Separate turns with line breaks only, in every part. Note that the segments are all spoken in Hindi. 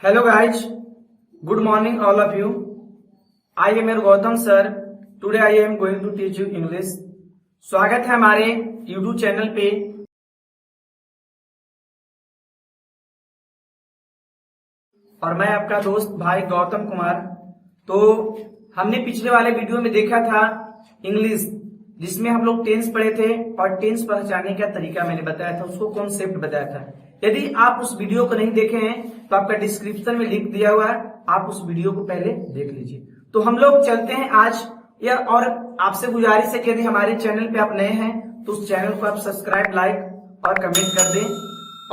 Hello guys, good morning all of you. I am your Gautam sir. Today I am going to teach you English. स्वागत है हमारे YouTube चैनल पे। और मैं आपका दोस्त भाई गौतम कुमार। तो हमने पिछले वाले वीडियो में देखा था इंग्लिश, जिसमें हम लोग टेंस पढ़े थे और टेंस पहचानने का तरीका मैंने बताया था, उसको कॉन्सेप्ट बताया था। यदि आप उस वीडियो को नहीं देखे हैं तो आपका डिस्क्रिप्शन में लिंक दिया हुआ है, आप उस वीडियो को पहले देख लीजिए। तो हम लोग चलते हैं आज और आपसे गुजारिश है कि यदि हमारे चैनल पे आप नए हैं तो उस चैनल को आप सब्सक्राइब, लाइक और कमेंट कर दें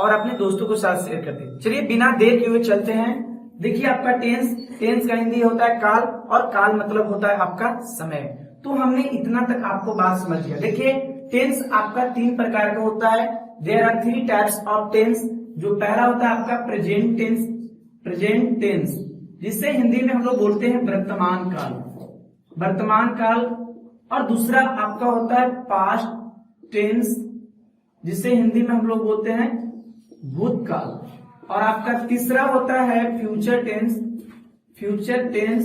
और अपने दोस्तों को साथ शेयर कर दें। चलिए बिना देर किए हुए चलते हैं। देखिए आपका टेंस का हिंदी होता है काल, और काल मतलब होता है आपका समय। तो हमने इतना तक आपको बात समझ गया। देखिए टेंस आपका 3 प्रकार का होता है। There are 3 types of tense. जो पहला होता है आपका प्रेजेंट टेंस, जिसे हिंदी में हम लोग बोलते हैं वर्तमान काल। और दूसरा आपका होता है पास्ट टेंस, जिसे हिंदी में हम लोग बोलते हैं भूतकाल। और आपका तीसरा होता है फ्यूचर टेंस,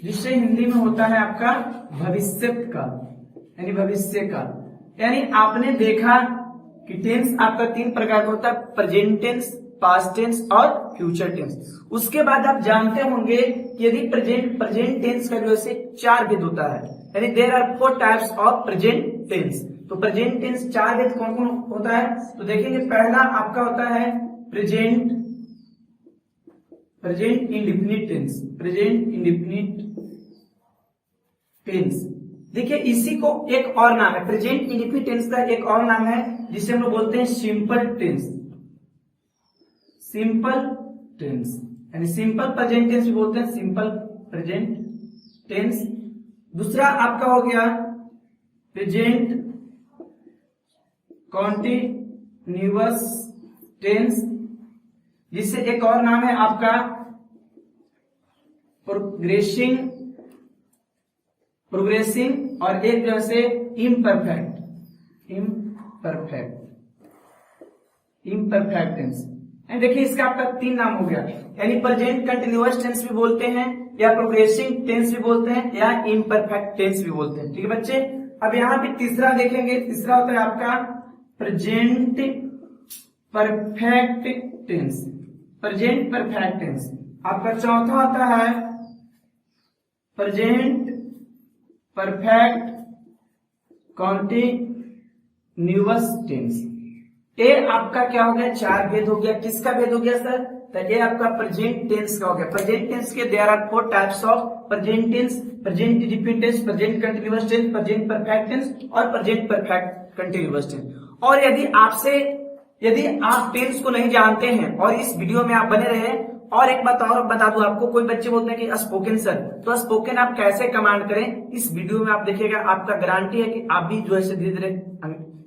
जिसे हिंदी में होता है आपका भविष्य काल। यानी आपने देखा कि टेंस आपका 3 प्रकार का होता है, प्रेजेंट टेंस, पास्ट टेंस और फ्यूचर टेंस। उसके बाद आप जानते होंगे कि यदि प्रेजेंट टेंस का जो है 4 भेद होता है, यानी there are 4 types of present tense. तो प्रेजेंट टेंस 4 भेद कौन कौन होता है? तो देखेंगे पहला आपका होता है प्रेजेंट इंडेफिनिट टेंस। देखिए इसी को एक और नाम है, प्रेजेंट इंडेफिनिट टेंस का एक और नाम है जिसे हम लोग बोलते हैं सिंपल टेंस। यानी सिंपल प्रेजेंट टेंस भी बोलते हैं, सिंपल प्रेजेंट टेंस। दूसरा आपका हो गया प्रेजेंट कॉन्टिन्यूअस टेंस, जिससे एक और नाम है आपका प्रोग्रेसिंग और एक जो है इम्परफेक्ट टेंस। देखिए इसका आपका 3 नाम हो गया, यानी प्रेजेंट कंटिन्यूअस टेंस भी बोलते हैं, या प्रोग्रेसिंग टेंस भी बोलते हैं, या इम्परफेक्ट टेंस भी बोलते हैं। ठीक है बच्चे। अब यहाँ पे तीसरा देखेंगे, तीसरा होता है आपका प्रेजेंट परफेक्ट टेंस। आपका चौथा होता है प्रेजेंट परफेक्ट कॉन्टिन्यूअस टेंस। ये आपका क्या हो गया? 4 भेद हो गया। किसका भेद हो गया सर? तो ये आपका प्रेजेंट टेंस का हो गया। प्रेजेंट टेंस के there are 4 types of present tense: present indefinite tense, present continuous tense, present perfect tense और प्रेजेंट परफेक्ट कंटिन्यूअस टेंस। और यदि आप टेंस को नहीं जानते हैं और इस वीडियो में आप बने रहे, और एक बात और बता दूं आपको, कोई बच्चे बोलते हैं कि स्पोकन सर, तो स्पोकन आप कैसे कमांड करें, इस वीडियो में आप देखिएगा। आपका गारंटी है कि आप भी जो है धीरे धीरे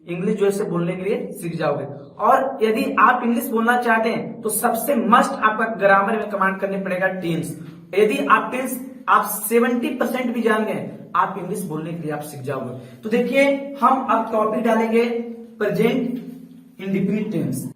इंग्लिश जो है बोलने के लिए सीख जाओगे। और यदि आप इंग्लिश बोलना चाहते हैं तो सबसे मस्ट आपका ग्रामर में कमांड करने पड़ेगा टेंस। यदि आप 70% भी जान गए, आप इंग्लिश बोलने के लिए आप सीख जाओगे। तो देखिए हम अब टॉपिक डालेंगे प्रेजेंट इंडेफिनिट टेंस।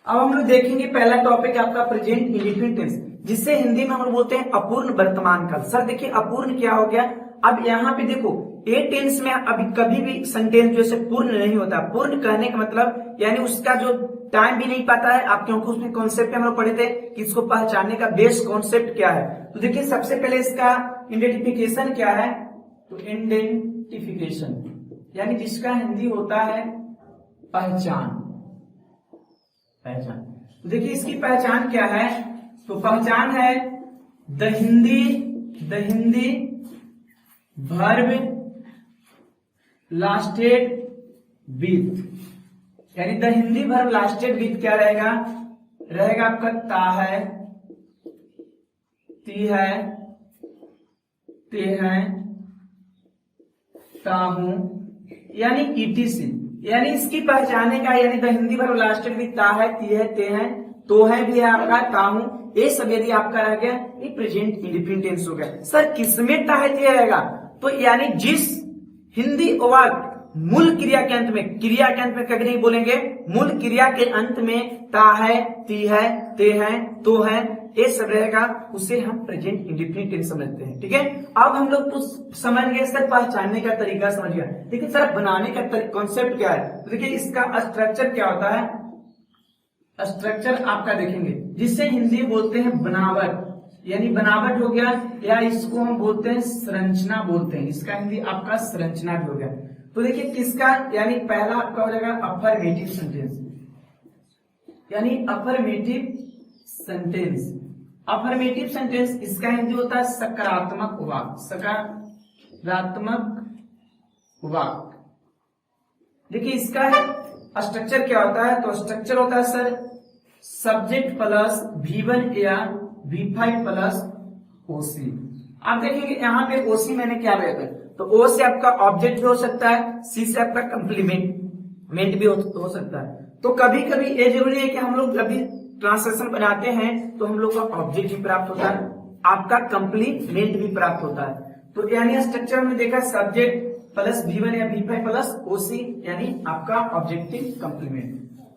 अब हम लोग देखेंगे पहला टॉपिक आपका प्रेजेंट इंडेफिनिट टेंस, जिसे हिंदी में हम लोग बोलते हैं अपूर्ण वर्तमान काल। सर देखिए अपूर्ण क्या हो गया? अब यहाँ पे देखो ए टेंस में अभी कभी भी सेंटेंस जो है पूर्ण नहीं होता। पूर्ण कहने का मतलब यानी उसका जो टाइम भी नहीं पाता है आप, क्योंकि उसमें कॉन्सेप्ट हम लोग पढ़े थे कि इसको पहचानने का बेस कॉन्सेप्ट क्या है। तो देखिए सबसे पहले इसका आइडेंटिफिकेशन क्या है? तो आइडेंटिफिकेशन यानी जिसका हिंदी होता है पहचान। तो देखिए इसकी पहचान क्या है? तो पहचान है the Hindi verb lasted with, यानी the Hindi verb lasted with क्या रहेगा? आपका ता है, ती है, ते है, ता हूं, यानी ETC। यानी इसकी पहचाने का, यानी the Hindi verb lasted with ता है, ती है, ते है, तो है भी है आपका, ता हूं, ये सब यदि आपका रह गया, ये प्रेजेंट इंडेफिनिट टेंस हो गया। सर किसमें ता है, ती रहेगा? तो यानी जिस हिंदी वर्ड मूल क्रिया के अंत में, क्रिया के अंत में कभी नहीं बोलेंगे, मूल क्रिया के अंत में ता है, ती है, ते है, तो है, ये सब रहेगा, उसे हम प्रेजेंट इंडेफिनिट टेंस समझते हैं। ठीक है, अब हम लोग तो समझ गए सर पहचानने का तरीका समझ गया, लेकिन सर बनाने का कॉन्सेप्ट क्या है। तो देखिए इसका स्ट्रक्चर क्या होता है, स्ट्रक्चर आपका देखेंगे जिससे हिंदी बोलते हैं बनावट, यानी बनावट हो गया, या इसको हम बोलते हैं संरचना बोलते हैं, इसका हिंदी आपका संरचना भी हो गया। तो देखिए किसका, यानी पहला आपका हो जाएगा अफर्मेटिव सेंटेंस, यानी अफर्मेटिव सेंटेंस। अफर्मेटिव सेंटेंस इसका हिंदी होता है सकारात्मक वाक्य, सकारात्मक वाक्य। देखिए इसका स्ट्रक्चर क्या होता है, तो स्ट्रक्चर होता है सर सब्जेक्ट प्लस V1 या V5 प्लस ओसी। आप देखेंगे यहाँ पे ओसी मैंने क्या लिया था, तो ओ से आपका ऑब्जेक्ट भी हो सकता है, सी से आपका कंप्लीमेंट भी हो सकता है। तो कभी कभी ये जरूरी है कि हम लोग जब भी ट्रांसलेशन बनाते हैं तो हम लोग का ऑब्जेक्ट भी प्राप्त होता है, आपका कंप्लीमेंट भी प्राप्त होता है। तो यानी स्ट्रक्चर में देखा सब्जेक्ट प्लस V1 या V5 प्लस ओसी, यानी आपका ऑब्जेक्टिव कंप्लीमेंट।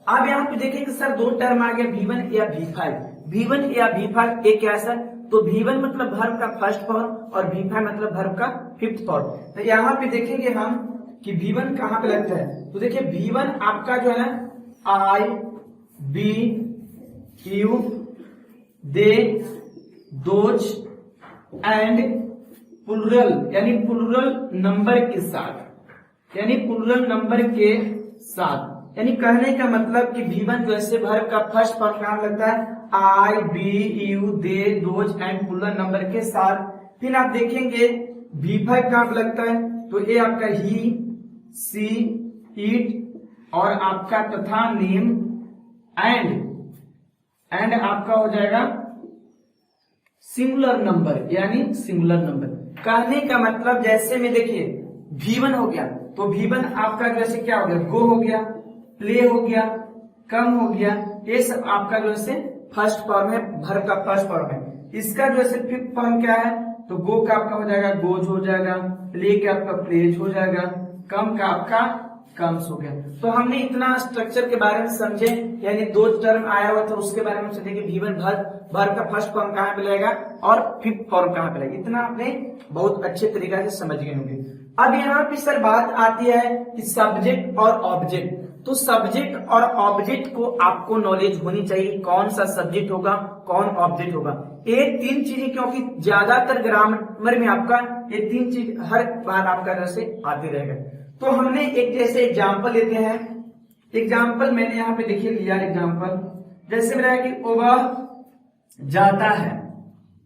अब यहाँ पे देखें कि सर दो टर्म आ गया V1 या V5, V1 या V5 एक क्या है सर, तो V1 मतलब वर्ब का फर्स्ट फॉर्म और V5 मतलब वर्ब का फिफ्थ फॉर्म। तो यहाँ पे देखेंगे हम कि V1 कहाँ पे लगता है, तो देखिए V1 आपका जो है I, B, you, they, those and plural, यानी प्लूरल नंबर के साथ, यानी प्लूरल नंबर के साथ। यानी कहने का मतलब कि V1 जो ऐसे वर्ब का फर्स्ट फॉर्म कहाँ लगता है, I, B, you, they, those and plural number के साथ। फिर आप देखेंगे V5 कहाँ पे लगता है, तो ये आपका ही, सी, इट और आपका तथा नेम एंड आपका हो जाएगा सिंगुलर नंबर, यानी सिंगुलर नंबर। कहने का मतलब जैसे में देखिए V1 हो गया, तो V1 आपका जैसे क्या हो गया, गो हो गया, प्ले हो गया, कम हो गया, ये सब आपका जो है फर्स्ट फॉर्म है, वर्ब का फर्स्ट फॉर्म है। इसका जो है फिफ्थ फॉर्म क्या है, तो गो का आपका हो जाएगा गोज हो जाएगा, प्ले का आपका प्लेज हो जाएगा, कम का आपका कम्स हो गया। तो हमने इतना स्ट्रक्चर के बारे में समझे, यानी दो टर्म आया हुआ था उसके बारे में समझे कि V1 वर्ब का फर्स्ट फॉर्म कहाँ पे लगेगा और फिफ्थ फॉर्म कहाँ पे लगेगा, इतना आपने बहुत अच्छे तरीके से समझ गए होंगे। अब यहाँ पे सर बात आती है कि सब्जेक्ट और ऑब्जेक्ट। तो सब्जेक्ट और ऑब्जेक्ट को आपको नॉलेज होनी चाहिए, कौन सा सब्जेक्ट होगा कौन ऑब्जेक्ट होगा, ये तीन चीजें, क्योंकि ज्यादातर ग्रामर में आपका ये तीन चीज हर बार आपका जैसे आते रहेगा। तो हमने एक जैसे एग्जाम्पल लेते हैं, एग्जाम्पल मैंने यहाँ पे देखिए लिया एग्जाम्पल, जैसे मेरा है कि वह जाता है,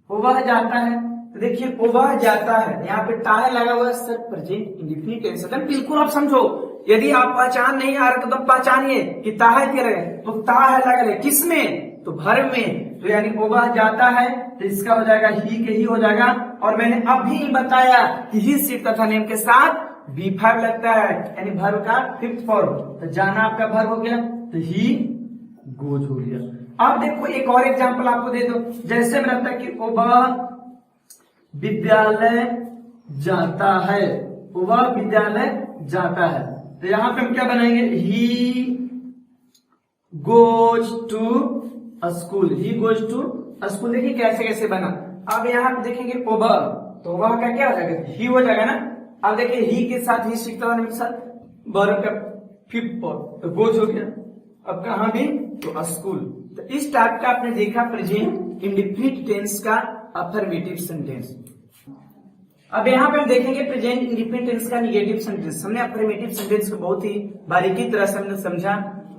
वह जाता है, तो देखिए वह जाता है, यहाँ पे ता है लगा हुआ है सर प्रेजेंट इंडेफिनिट टेंस। बिल्कुल आप समझो, यदि आप पहचान नहीं आ रहा तो तब पहचानिए कि ता है क्या लगे, तो ता है लगा है किस में, तो वर्ब में। तो यानी वह जाता है तो इसका हो जाएगा ही के ही हो जाएगा, और मैंने अभी बताया कि ही सिर्फ तथा नेम के साथ V5 लगता है, यानी वर्ब का फिफ्थ फॉर्म। तो जाना आपका वर्ब हो गया, तो ही गोज हो गया। अब देखो एक और एग्जांपल आपको दे दो, जैसे में लगता है कि वह विद्यालय जाता है, वह विद्यालय जाता है, तो यहां पे हम क्या बनाएंगे, he goes to school, he goes to school. देखिए कैसे कैसे बना। अब यहाँ पे देखेंगे ओवर, तो वह का क्या हो जाएगा, ही हो जाएगा ना। अब देखिए ही के साथ ही सीखता के साथ वर्ब का फिफ्थ फॉर्म, तो गोज हो गया। अब कहां भी, तो स्कूल। तो इस टाइप का आपने देखा प्रेजेंट इंडेफिनिट टेंस का अफर्मेटिव सेंटेंस। अब यहाँ पे हम देखेंगे प्रेजेंट इंडेफिनिट टेंस का निगेटिव सेंटेंस। हमने अफर्मेटिव सेंटेंस को बहुत ही बारीकी तरह से हमने समझा।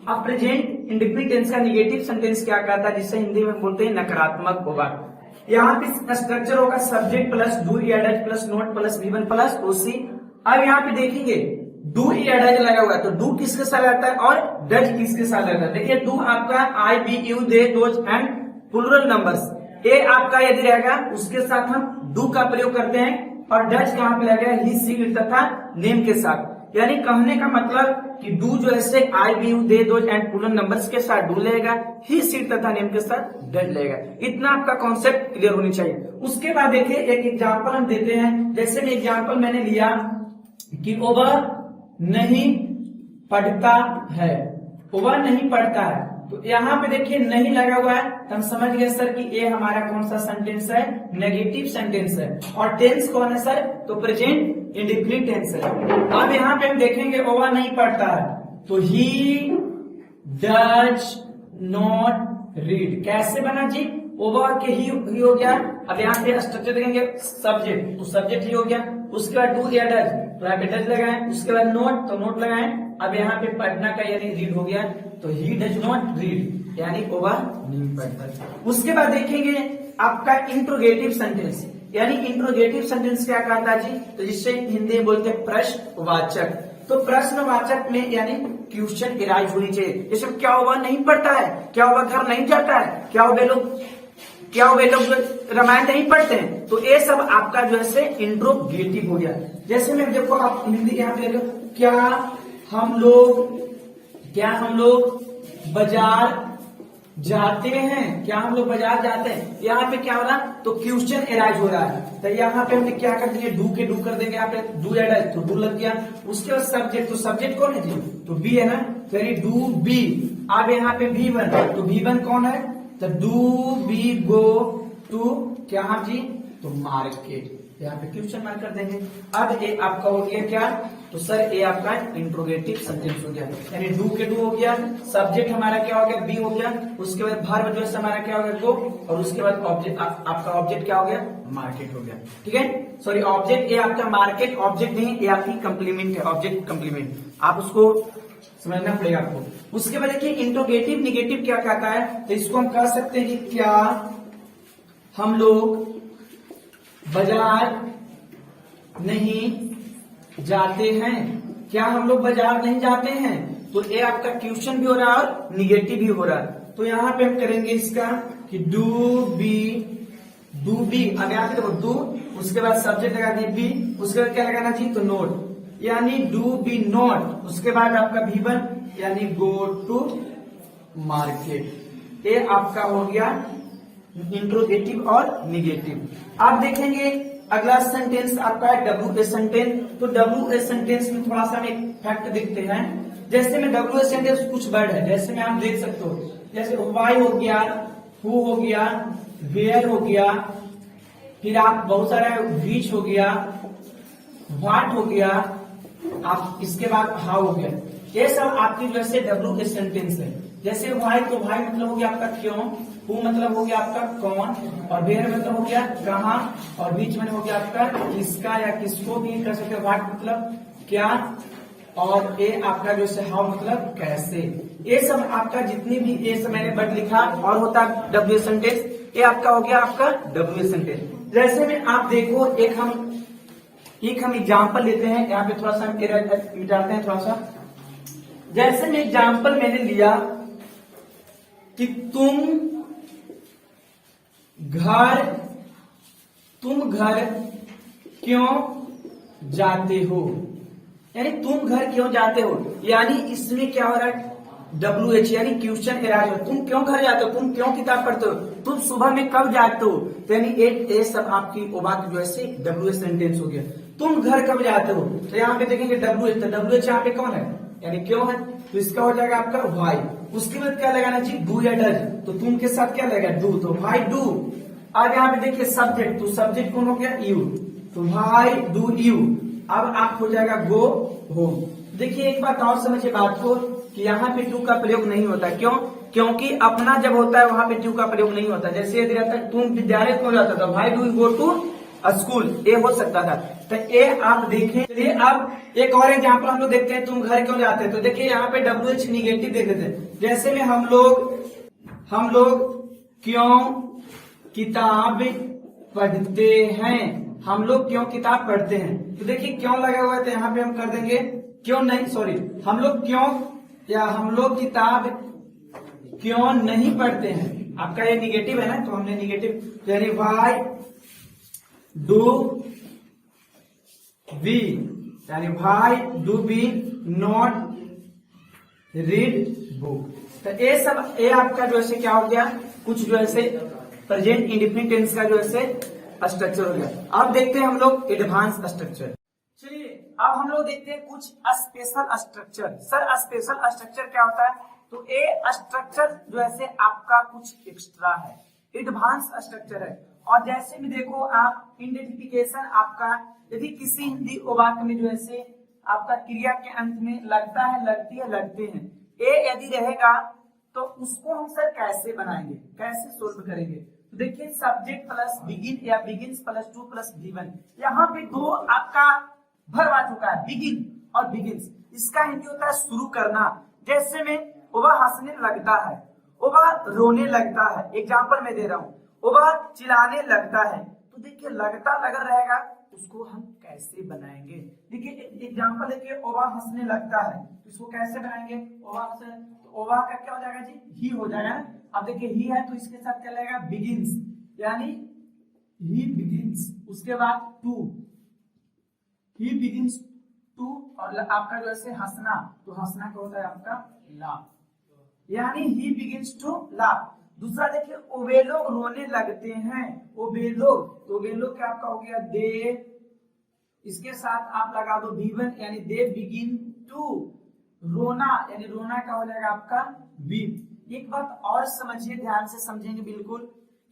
अब प्रेजेंट इंडेफिनिट टेंस का निगेटिव सेंटेंस क्या कहता है, जिसे हिंदी में बोलते हैं नकारात्मक होगा। यहाँ पे स्ट्रक्चर होगा सब्जेक्ट प्लस डू या does plus note plus V1 plus OC. अब यहाँ पे देखेंगे डू या डज लगा हुआ है, तो डू किसके साथ लगता है और डज किसके साथ लगता है। देखिए डू आपका I, we, you, they, those and plural numbers, ए आपका यदि रहेगा उसके साथ हम डू का प्रयोग करते हैं, और डज कहां पे लगेगा, ही, सी, इट तथा नेम के साथ। यानी कहने का मतलब कि डू जो है I, we, you, they, those and plural numbers के साथ डू लेगा, ही, सी, इट तथा नेम के साथ डज लेगा। इतना आपका कॉन्सेप्ट क्लियर होनी चाहिए। उसके बाद देखिए एक एग्जांपल हम देते हैं, जैसे में एग्जांपल मैंने लिया कि ओवर नहीं पढ़ता है, वह नहीं पढ़ता है। तो यहाँ पे देखिए नहीं लगा हुआ है तो हम समझ गए सर कि ये हमारा कौन सा सेंटेंस है, नेगेटिव सेंटेंस है। और टेंस कौन है सर, तो प्रेजेंट इंडेफिनिट टेंस है। अब यहाँ पे हम देखेंगे वह नहीं पढ़ता है, तो ही डज नॉट रीड कैसे बना जी, ओवर के ही हो गया। अब यहाँ पे स्ट्रक्चर देखेंगे सब्जेक्ट, तो सब्जेक्ट ही हो गया। उसके बाद डू या डज, तो यहाँ पे डज लगाएं। उसके बाद नोट, तो नोट लगाएं। अब यहाँ पे पढ़ना का यानी रीड हो गया, तो ही डज नॉट रीड यानी ओवर नहीं पढ़ता। उसके बाद देखेंगे आपका इंट्रोगेटिव सेंटेंस, यानी इंट्रोगेटिव सेंटेंस क्या कहता है जी, तो जिससे हिंदी में बोलते हैं प्रश्नवाचक। तो प्रश्नवाचक में यानी क्वेश्चन एराइज होनी चाहिए, जैसे क्या हुआ नहीं पढ़ता है, क्या हुआ घर नहीं जाता है, क्या वे लोग रामायण नहीं पढ़ते हैं। तो ये सब आपका जो है इंट्रोगेटिव हो गया। जैसे में देखो आप हिंदी यहाँ पे क्या हम लोग बाजार जाते हैं, क्या हम लोग बाजार जाते हैं, यहाँ पे क्या हो रहा है, तो क्वेश्चन एराइज हो रहा है। तो यहाँ पे हमने क्या कर दिए, डू के डू कर देंगे, यहाँ पे डू या डज, तो डू लग गया। उसके बाद सब्जेक्ट, तो सब्जेक्ट कौन है जी, तो बी है ना, तो यानी डू बी। अब यहाँ पे V1, तो V1 कौन है, तो डू बी गो टू क्या हम जी, तो मार्केट, यहाँ पे क्वेश्चन मार्क कर देंगे। अब ये आपका हो गया क्या, तो सर ये आपका इंट्रोगेटिव सेंटेंस हो गया, यानी डू के डू हो गया, सब्जेक्ट हमारा क्या हो गया, बी हो गया। उसके बाद वर्ब जो है हमारा क्या हो गया, गो, और उसके बाद ऑब्जेक्ट, आपका ऑब्जेक्ट क्या हो गया, मार्केट हो गया। ठीक है, सॉरी ऑब्जेक्ट ये आपका मार्केट, ऑब्जेक्ट नहीं, ये आपकी कंप्लीमेंट है, ऑब्जेक्ट कंप्लीमेंट, आप उसको समझना पड़ेगा आपको। उसके बाद देखिए इंट्रोगेटिव निगेटिव क्या कहता है, तो इसको हम कह सकते हैं कि क्या हम लोग बाजार नहीं जाते हैं, क्या हम लोग बाजार नहीं जाते हैं, तो ये आपका क्वेश्चन भी हो रहा है और निगेटिव भी हो रहा है। तो यहाँ पे हम करेंगे इसका कि डू बी, अब यहाँ पे देखो डू, उसके बाद सब्जेक्ट लगा दी बी, उसके बाद क्या लगाना चाहिए, तो नोट, यानी डू बी नोट। उसके बाद आपका V1 यानी गो टू मार्केट। ये आपका हो गया इंट्रोगेटिव और निगेटिव। आप देखेंगे अगला सेंटेंस आपका है WH सेंटेंस। तो WH सेंटेंस में थोड़ा सा हमें फैक्ट दिखते हैं। जैसे में WH सेंटेंस कुछ वर्ड है, जैसे में आप देख सकते हो, जैसे वाई हो गया, हु हो गया, वेयर हो गया, फिर आप बहुत सारा विच हो गया, व्हाट हो गया, आप इसके बाद हाउ हो गया। ये सब आपकी जो है WH सेंटेंस है। जैसे वाई, तो वाई मतलब हो गया आपका क्यों, हु मतलब हो गया आपका कौन, और वेयर मतलब हो गया कहाँ, और बीच में हो गया आपका किसका या किसको भी कर सकते हो, व्हाट मतलब क्या, और ये आपका जो है हाउ मतलब कैसे। ये सब आपका जितनी भी ये सब मैंने वर्ड लिखा और होता है WH सेंटेंस, ये आपका हो गया आपका WH सेंटेंस। जैसे में आप देखो एक हम एग्जाम्पल लेते हैं, यहाँ पे थोड़ा सा मिटाते हैं थोड़ा सा। जैसे में एग्जाम्पल मैंने लिया कि तुम घर क्यों जाते हो, यानी तुम घर क्यों जाते हो, यानी इसमें क्या हो रहा है, WH यानी क्वेश्चन एराइज हो, तुम क्यों घर जाते हो, तुम क्यों किताब पढ़ते हो, तुम सुबह में कब जाते हो, तो यानी ये सब आपकी बात जो है WH सेंटेंस हो गया। तुम घर कब जाते हो, तो यहाँ पे देखेंगे WH, तो WH यहाँ पे कौन है, यानी क्यों है, तो इसका हो जाएगा आपका वाई। उसके बाद क्या लगाना चाहिए, डू या डज, तो तुम के साथ क्या लगेगा, डू, तो वाई डू। अब यहाँ पे देखिए सब्जेक्ट, तो सब्जेक्ट कौन हो गया, यू, तो वाई डू यू। अब आप हो जाएगा गो होम। देखिए एक बात और समझिए बात को कि यहाँ पे टू का प्रयोग नहीं होता, क्यों, क्योंकि अपना जब होता है वहां पे टू का प्रयोग नहीं होता। जैसे यदि रहता है तुम विद्यालय क्यों जाता था, why do you go to school, ये हो सकता था। तो ये आप देखें। चलिए अब एक और एग्जाम्पल हम लोग देखते हैं, तुम घर क्यों जाते हैं। तो देखिए यहाँ पे WH निगेटिव देख लेते हैं। जैसे में हम लोग क्यों किताब पढ़ते हैं, हम लोग क्यों किताब पढ़ते हैं। तो देखिए क्यों लगा हुआ है, तो यहाँ पे हम कर देंगे क्यों नहीं, सॉरी हम लोग क्यों, या हम लोग किताब क्यों नहीं पढ़ते हैं। आपका ये निगेटिव है ना, तो हमने निगेटिव यानी वाई डू वी, यानी why do we not read book. तो ये सब ये आपका जो है क्या हो गया, कुछ जो है प्रेजेंट इंडेफिनिट टेंस का जो है स्ट्रक्चर हो गया। अब देखते हैं हम लोग एडवांस स्ट्रक्चर। चलिए अब हम लोग देखते हैं कुछ special structure. Sir special structure क्या होता है? तो ए स्ट्रक्चर जो ऐसे आपका कुछ एक्स्ट्रा है, एडवांस स्ट्रक्चर है। और जैसे भी देखो आप आइडेंटिफिकेशन आपका यदि किसी हिंदी वाक्य में जो ऐसे आपका क्रिया के अंत में लगता है, लगती है, लगते हैं, ए यदि रहेगा तो उसको हम सर कैसे बनाएंगे, कैसे सोल्व करेंगे? तो देखिए सब्जेक्ट प्लस बिगिन या begins plus to plus V1, यहाँ पे दो आपका भर आ चुका है, बिगिन और बिगिन्स। इसका हिंदी होता है शुरू करना। जैसे में वह हंसने लगता है, वह रोने लगता है, एग्जाम्पल मैं दे रहा हूँ, वह चिल्लाने लगता है। तो देखिए लगता लगा रहेगा, उसको हम कैसे बनाएंगे? देखिए एग्जाम्पल देखिए, वह हंसने लगता है, तो इसको कैसे बनाएंगे? ओवा का क्या हो जाएगा जी? ही हो जाएगा। अब देखिए ही है तो इसके साथ क्या लगेगा? बिगिंस, यानी ही बिगिंस। उसके बाद टू, ही बिगिंस टू, और आपका जो ऐसे हंसना, तो हंसना क्या होता है आपका? लाफ, यानी ही बिगिंस टू लाफ। दूसरा देखिए वे लोग रोने लगते हैं, वे लोग, तो वे लोग क्या आपका हो गया? दे, इसके साथ आप लगा दो वी1, यानी दे बिगिन टू रोना, यानी रोना क्या हो जाएगा आपका? वीप। एक बात और समझिए, ध्यान से समझेंगे बिल्कुल,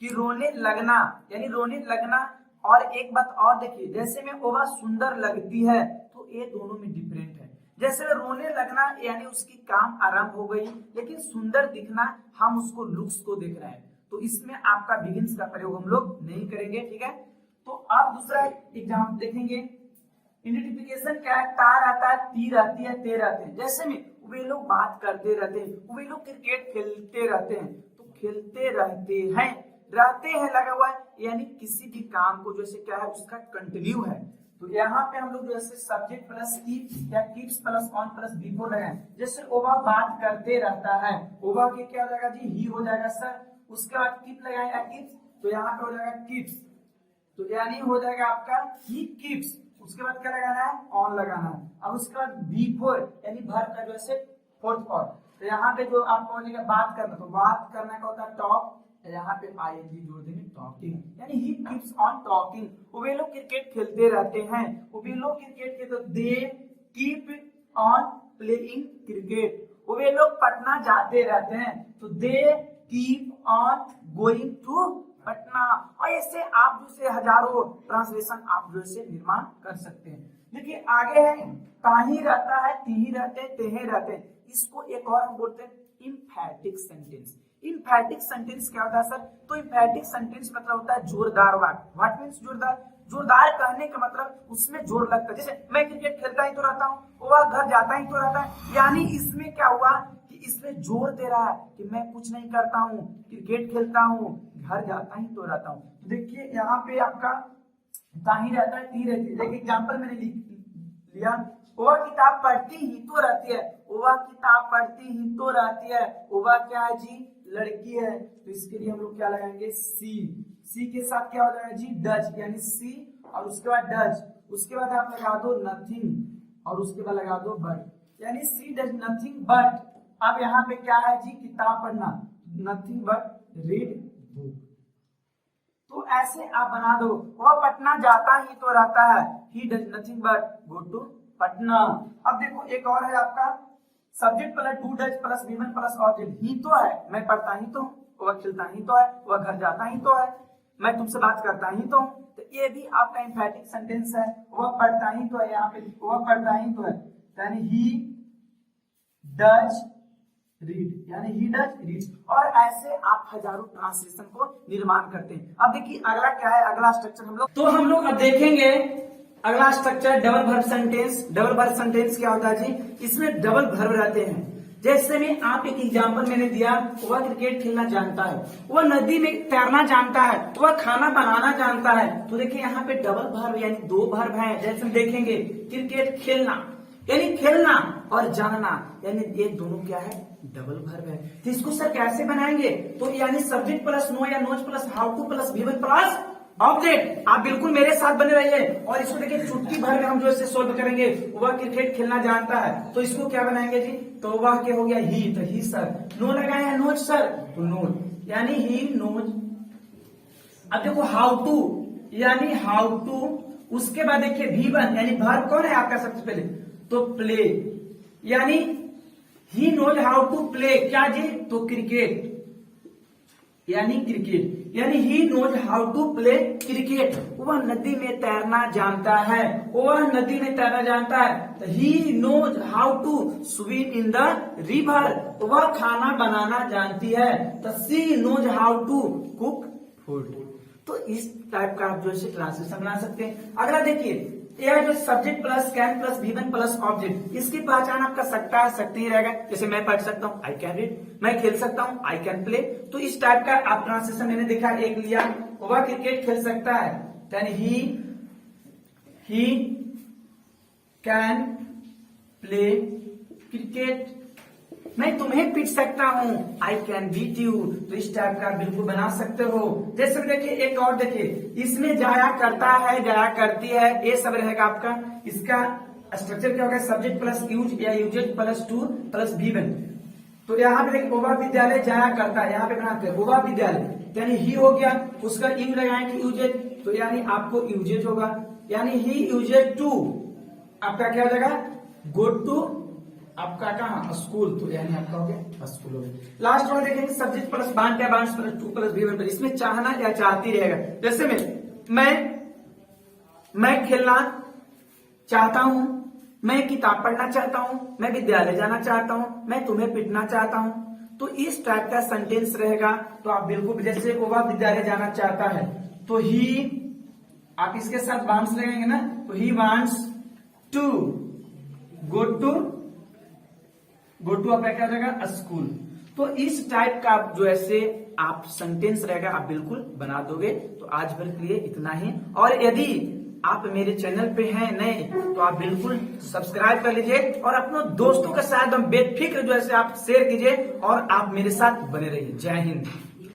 कि रोने लगना यानी रोने लगना। और एक बात और देखिए, जैसे में ओवा सुंदर लगती है, तो ये दोनों में डिफरेंट है। जैसे में रोने लगना यानी उसकी काम आरंभ हो गई, लेकिन सुंदर दिखना हम उसको लुक्स को देख रहे हैं, तो इसमें आपका बिगिंस का प्रयोग हम लोग नहीं करेंगे, ठीक है। तो अब दूसरा एग्जाम्पल देखेंगे, आइडेंटिफिकेशन क्या है? तार आता है, ती रहती है, ते रहते हैं। जैसे में वे लोग बात करते रहते हैं, वे लोग क्रिकेट खेलते रहते हैं, तो खेलते रहते हैं लगा हुआ है, यानी किसी भी काम को जैसे क्या है उसका कंटिन्यू है। तो यहाँ पे हम लोग जैसे सब्जेक्ट प्लस कीप या keeps plus on plus before लगाए। जैसे ओवा बात करते रहता है, ओवा के क्या हो जाएगा जी? ही हो जाएगा सर। उसके बाद कीप लगाए या कीप्स, तो यहाँ पे हो जाएगा कीप्स, तो यानी हो जाएगा आपका ही कीप्स। उसके बाद क्या लगाना है? ऑन लगाना है। अब उसके बाद बिफोर यानी भर का जो है फोर्थ फॉर्म, तो यहाँ पे जो आपको हो जाएगा बात करना, तो बात करना का होता है टॉक, यहाँ पे आईएनजी जोड़ देंगे, टॉकिंग, यानी ही कीप्स ऑन टॉकिंग। वे लोग क्रिकेट खेलते रहते हैं, वे लोग क्रिकेट खेलते, तो they keep on playing cricket. वे लोग पटना जाते रहते हैं, तो they keep on going to Patna. और ऐसे आप जो से हजारों ट्रांसलेशन आप जो से निर्माण कर सकते हैं। देखिए आगे है, ताही रहता है, तीही रहते हैं, तेहे रहते हैं। इसको एक और हम बोलते हैं इम्फैटिक सेंटेंस। इम्फैटिक सेंटेंस क्या होता है सर? तो इम्फैटिक सेंटेंस मतलब होता है जोरदार वाक्य। व्हाट मींस जोरदार? जोरदार कहने का मतलब उसमें जोर लगता है। जैसे मैं क्रिकेट खेलता ही तो रहता हूँ, वह घर जाता ही तो रहता है, यानी इसमें क्या हुआ कि इसमें जोर दे रहा है कि मैं कुछ नहीं करता हूँ, क्रिकेट खेलता हूँ, घर जाता ही तो रहता हूँ। देखिए यहाँ पे आपका ताही रहता है, ती रहती है। देखिए एग्जाम्पल मैंने लिया, वह किताब पढ़ती ही तो रहती है, वह किताब पढ़ती ही तो रहती है। वह क्या है जी? लड़की है, तो इसके लिए हम लोग क्या लगाएंगे? सी। सी के साथ क्या हो जाएगा जी? डज, यानी सी और उसके बाद डज, उसके बाद आप लगा दो नथिंग और उसके बाद लगा दो बट, यानी सी डज नथिंग बट। अब यहाँ पे क्या है जी? किताब पढ़ना, नथिंग बट रीड बुक। तो ऐसे आप बना दो, वह पटना जाता ही तो रहता है, he does nothing but go to Patna. अब देखो एक और है आपका subject plus to does plus V one plus object. ही तो है, मैं पढ़ता ही तो हूँ, वह खेलता ही तो है, वह घर जाता ही तो है, मैं तुमसे बात करता ही तो हूँ। तो ये भी आपका एम्फैटिक सेंटेंस है। वह पढ़ता ही तो है, यहाँ पे वह पढ़ता ही तो है, यानी ही डज रीड, यानी ही डज रीड। और ऐसे आप हजारों ट्रांसलेशन को निर्माण करते हैं। अब देखिए अगला क्या है, अगला स्ट्रक्चर हम लोग अब देखेंगे। अगला structure double verb sentence. Double verb sentence क्या होता है जी? इसमें डबल वर्ब रहते हैं। जैसे में आप एक एग्जाम्पल मैंने दिया, वह क्रिकेट खेलना जानता है, वह नदी में तैरना जानता है, वह खाना बनाना जानता है। तो देखिए यहाँ पे डबल वर्ब यानी दो वर्ब हैं। जैसे देखेंगे क्रिकेट खेलना यानी खेलना और जानना, यानी ये दोनों क्या है? डबल वर्ब है। तो इसको सर कैसे बनाएंगे? तो यानी सब्जेक्ट प्लस नो या knows plus how to plus V one plus object. आप बिल्कुल मेरे साथ बने रहिए। और इसको देखिए चुटकी भर में हम जो इसे सोल्व करेंगे। वह क्रिकेट खेलना जानता है, तो इसको क्या बनाएंगे जी? तो वह क्या हो गया? ही, तो ही सर। नो लगाए हैं नोज सर, तो नोज यानी ही नोज। अब देखो हाउ टू, यानी हाउ टू उसके बाद देखिए V1 यानी वर्ब कौन है आपका सबसे पहले, तो प्ले, यानी he knows how to play, क्या जी, तो क्रिकेट, यानी क्रिकेट, यानी he knows how to play cricket, वह नदी में तैरना जानता है, वह नदी में तैरना जानता है। He knows how to swim in the river, वह खाना बनाना जानती है। तो she knows how to cook food. तो इस टाइप का आप जो है ट्रांसलेशन बना सकते हैं। अगला देखिए, यह जो subject plus can plus V1 plus object, इसकी पहचान आपका सकता सकती ही रहेगा। जैसे मैं पढ़ सकता हूँ आई कैन रीड, मैं खेल सकता हूँ आई कैन प्ले। तो इस टाइप का आप ट्रांसलेशन मैंने देखा, एक लिया, वह क्रिकेट खेल सकता है, यानी ही कैन प्ले क्रिकेट। मैं तुम्हें पीट सकता हूँ, आई कैन बीट यू। तो इस टाइप का बिल्कुल बना सकते हो। जैसे देखिए एक और देखिए, इसमें जाया करता है, जाया करती है, ये सब रहेगा आपका। इसका स्ट्रक्चर क्या होगा, सब्जेक्ट प्लस यूज या uses plus to plus V1। तो यहाँ पे देखिए ओवा विद्यालय जाया करता है, यहाँ पे बनाते हैं ओवा विद्यालय, यानी ही हो गया, उसका इन लगाएंगे यूजेज, तो यानी आपको यूजेज होगा, यानी ही यूजेज टू, आपका क्या हो जाएगा, गो टू, आपका कहा स्कूल, तो यानी आपका हो गया स्कूल हो गया। लास्ट वाला देखेंगे सब्जेक्ट प्लस बांट या बांट प्लस टू प्लस V1, इसमें चाहना या चाहती रहेगा। जैसे मैं खेलना चाहता हूं, मैं किताब पढ़ना चाहता हूं, मैं विद्यालय जाना चाहता हूं, मैं तुम्हें पीटना चाहता हूं। तो इस टाइप का सेंटेंस रहेगा। तो आप बिल्कुल, जैसे वह विद्यालय जाना चाहता है, तो ही, आप इसके साथ वांट्स लगाएंगे ना, तो he wants to go to आपका क्या रहेगा, स्कूल। तो इस टाइप का जो ऐसे आप सेंटेंस रहेगा, आप बिल्कुल बना दोगे। तो आज भर के लिए इतना ही। और यदि आप मेरे चैनल पे हैं नए, तो आप बिल्कुल सब्सक्राइब कर लीजिए और अपने दोस्तों के साथ बेफिक्र जो है आप शेयर कीजिए और आप मेरे साथ बने रहिए। जय हिंद।